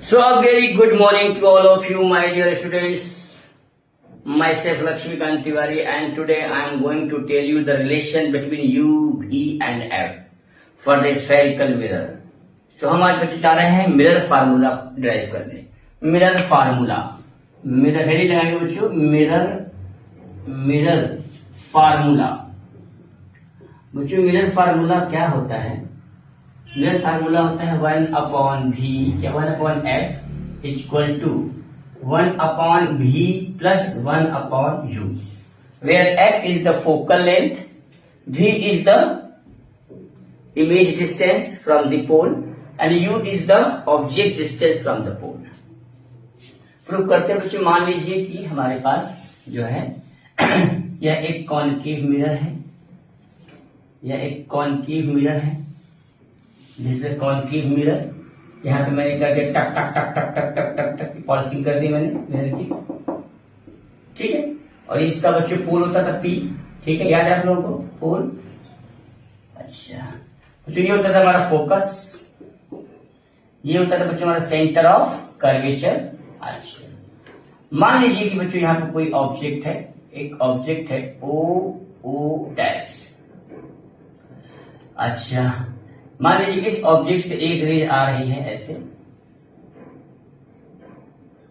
So a very good morning to all of you, my dear students. Myself Lakshmikant Tiwari, and today I am going to tell you the relation between U, V and F for the spherical mirror. So हम आज बच्चे चाह रहे हैं mirror formula drive करने. Mirror formula, mirror heading लगाएंगे बच्चों. Mirror formula. बच्चों मिरर फार्मूला क्या होता है? मिरर फार्मूला होता है 1/v या 1/f equal to 1/v plus 1/u, where f is the focal length, v is the image distance from the pole and u is the object distance from the pole. Prove करते हैं बच्चों. मान लीजिए कि हमारे पास जो है यह एक कॉनकेव मिरर है, दिस इज कॉनकेव मिरर. यहाँ पे मैंने कर दिया टक टक टक टक टक टक टक टक पॉलिशिंग कर दी मैंने मिरर की. ठीक है. और इसका बच्चों पोल होता था P. ठीक है, याद है आप लोगों को पोल. अच्छा बच्चों ये होता था हमारा फोकस, ये होता था बच्चों हमारा सेंटर ऑफ कर्वेचर. अच्छा मान लीजिए कि बच्चों यहाँ पे कोई ऑब्जेक्ट है, एक ऑब्जेक्ट है O डैश. अच्छा मान लीजिए इस ऑब्जेक्ट से एक रेज आ रही है ऐसे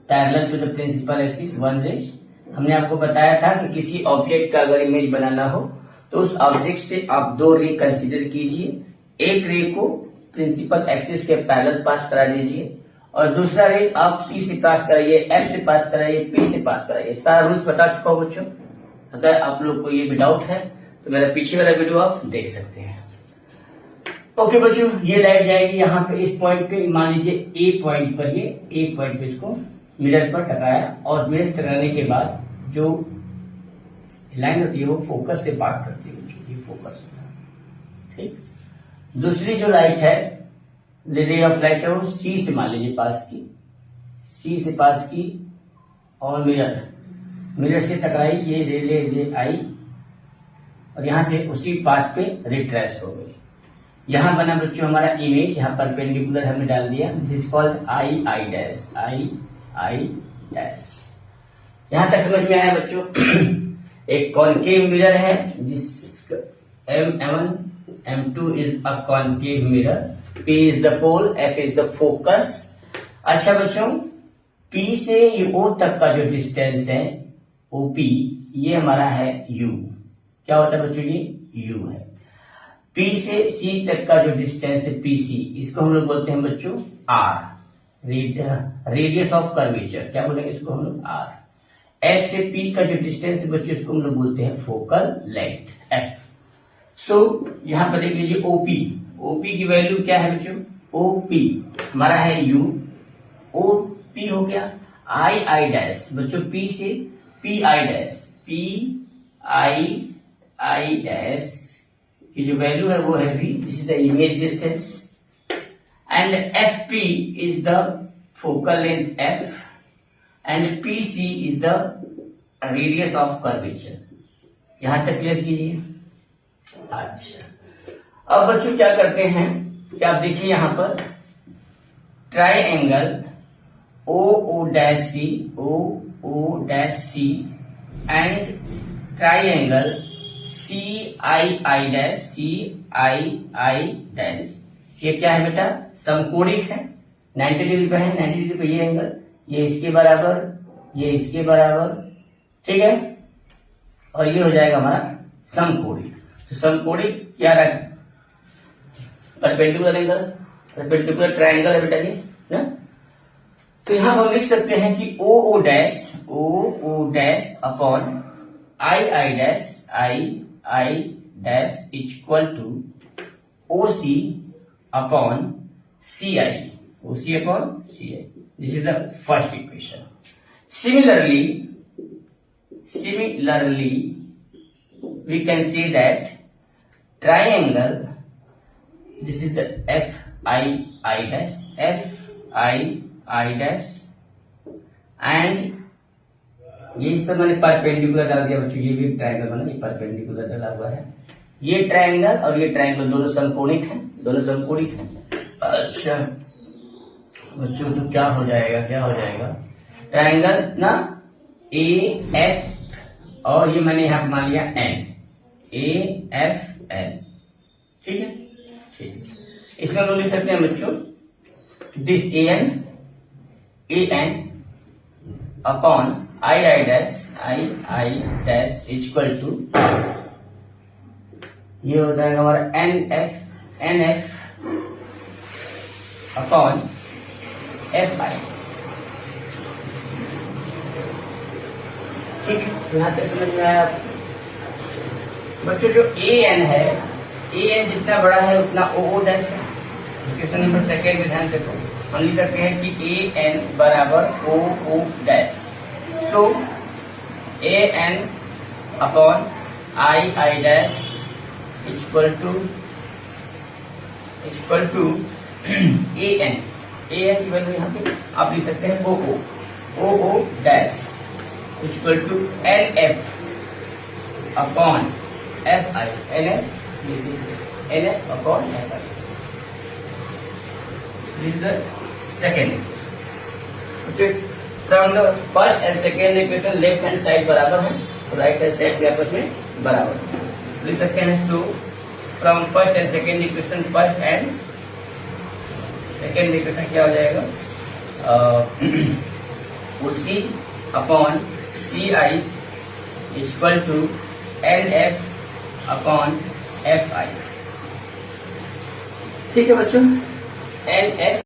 parallel to the principal axis, one rays. हमने आपको बताया था कि किसी ऑब्जेक्ट का अगर इमेज बनाना हो तो उस ऑब्जेक्ट से आप दो रे कंसीडर कीजिए. एक रे को प्रिंसिपल एक्सिस के पैरेलल पास करा लीजिए और दूसरा रे आप C से पास कराइए, F से पास कराइए, P से पास कराइए. सारा रूल्स बता चुका हूं बच्चों. अगर आप लोग को ये भी डाउट है तो मेरा पीछे वाला वीडियो आप देख सकते हैं. ओके बच्चों, ये लाइट जाएगी यहाँ पे इस पॉइंट पे. मान लीजिए ए पॉइंट पर, ये ए पॉइंट पे इसको मिरर पर टकराया और मिरर से टकराने के बाद जो लाइन होती है वो फोकस से पास करती है. ये फोकस होता है. ठीक. दूसरी जो लाइट है, रे ऑफ लाइट है, वो सी से मान लीजिए पास की, सी से पास की और मिरर से टकराई. ये रे आई और यहां से उसी पाथ पे रिट्रेस हो गई. यहां बना बच्चों हमारा इमेज, यहां परपेंडिकुलर हमने डाल दिया. This is called I dash. यहां तक समझ में आया बच्चों. एक कॉनकेव मिरर है जिस M1 M2 is a concave mirror, P is the pole, F is the focus. अच्छा बच्चों, P से O तक का जो डिस्टेंस है OP, ये हमारा है U. क्या होता है बच्चों? ये U है. P से C तक का जो डिस्टेंस है PC, इसको हम लोग बोलते हैं बच्चों R, रेडियस ऑफ कर्वेचर. क्या बोलेंगे इसको हम लोग? R. F से P का जो डिस्टेंस है बच्चों, इसको हम लोग बोलते हैं फोकल लेंथ, F. सो यहां पर देख लीजिए OP की वैल्यू क्या है बच्चों? OP हमारा है U, OP हो गया I डैश. बच्चों P से PI डैश की जो वैल्यू है वो है V. This is the image distance and FP is the focal length F and PC is the radius of curvature. यहां तक क्लियर कीजिए. अच्छा अब बच्चों क्या करते हैं कि आप देखिए यहां पर triangle OO dash C and triangle CII dash. ये क्या है बेटा? समकोणिक है. 90 डिग्री पे है, 90 डिग्री पे ये एंगल, ये इसके बराबर, ये इसके बराबर. ठीक है. और ये हो जाएगा हमारा समकोणिक. तो समकोणिक क्या रहा? परपेंडिकुलर एंगल, परपेंडिकुलर ट्राइंगल है बेटा ये ना. तो यहां हम लिख सकते हैं कि OO dash upon I dash equal to OC upon CI. This is the first equation. Similarly, we can say that triangle, this is the FI dash and ये इस पर मैंने परपेंडिकुलर डाल दिया बच्चों. ये भी ट्रायंगल बना, ये परपेंडिकुलर डाला हुआ है. ये ट्रायंगल और ये ट्रायंगल दोनों समकोणिक हैं. अच्छा बच्चों तो क्या हो जाएगा ट्रायंगल ना ए एफ और ये मैंने यहाँ मान लिया एन ए एफ एन। ठीक है, इसमें हम लोग लिख सकते हैं बच्चों this A N upon I dash equal to ये होता है हमारा N F upon F I. ठीक है, यहां तक समझ में आया बच्चों। जो ए एन है, ए एन जितना बड़ा है उतना ओ डैश है। क्वेश्चन नंबर सेकेंड में ध्यान देखो, हम लिख सकते हैं कि ए एन बराबर O dash. So A N upon I dash equal to A N की वैल्यू यहाँ पे आप लिख सकते हैं O dash equal to N F upon F I N F upon F I. This is the second equation. From the first and second equation left hand side बराबर है तो राइट हैंड साइड के आपस में बराबर लिख सकते हैं। So from first and second equation, first and second equation क्या हो जाएगा, C upon C I equal to N F upon F I. ठीक है बच्चों, एन एफ